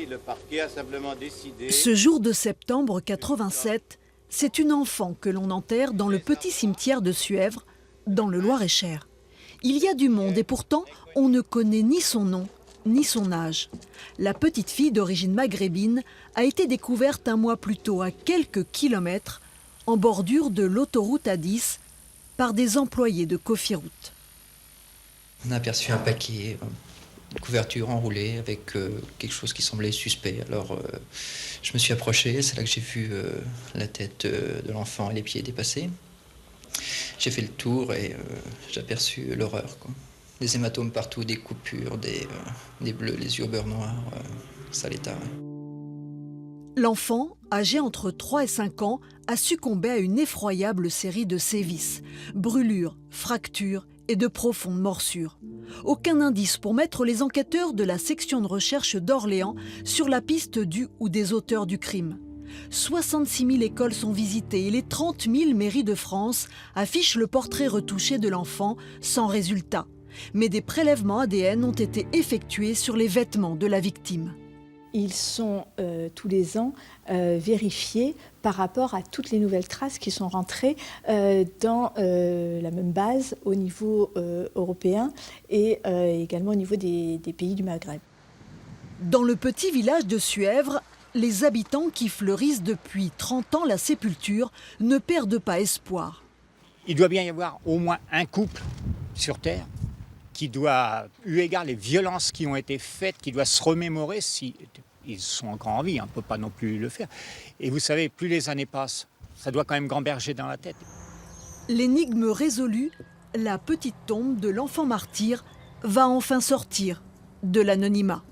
le parquet a simplement décidé... Ce jour de septembre 87, c'est une enfant que l'on enterre dans le petit cimetière de Suèvre, dans le Loir-et-Cher. Il y a du monde et pourtant, on ne connaît ni son nom, ni son âge. La petite fille d'origine maghrébine a été découverte un mois plus tôt à quelques kilomètres, en bordure de l'autoroute A10, par des employés de Cofiroute. On a aperçu un paquet, une couverture enroulée avec quelque chose qui semblait suspect. Alors je me suis approché, c'est là que j'ai vu la tête de l'enfant et les pieds dépassés. J'ai fait le tour et j'ai aperçu l'horreur, quoi. Des hématomes partout, des coupures, des bleus, les yeux au beurre noir, sale état. L'enfant, âgé entre 3 et 5 ans, a succombé à une effroyable série de sévices, brûlures, fractures et de profondes morsures. Aucun indice pour mettre les enquêteurs de la section de recherche d'Orléans sur la piste du ou des auteurs du crime. 66 000 écoles sont visitées et les 30 000 mairies de France affichent le portrait retouché de l'enfant sans résultat. Mais des prélèvements ADN ont été effectués sur les vêtements de la victime. Ils sont tous les ans vérifiés par rapport à toutes les nouvelles traces qui sont rentrées dans la même base au niveau européen et également au niveau des pays du Maghreb. Dans le petit village de Suèvre, les habitants qui fleurissent depuis 30 ans la sépulture ne perdent pas espoir. Il doit bien y avoir au moins un couple sur Terre qui doit, eu égard les violences qui ont été faites, qui doit se remémorer si ils sont encore en vie, on ne peut pas non plus le faire. Et vous savez, plus les années passent, ça doit quand même gamberger dans la tête. L'énigme résolue, la petite tombe de l'enfant martyr va enfin sortir de l'anonymat.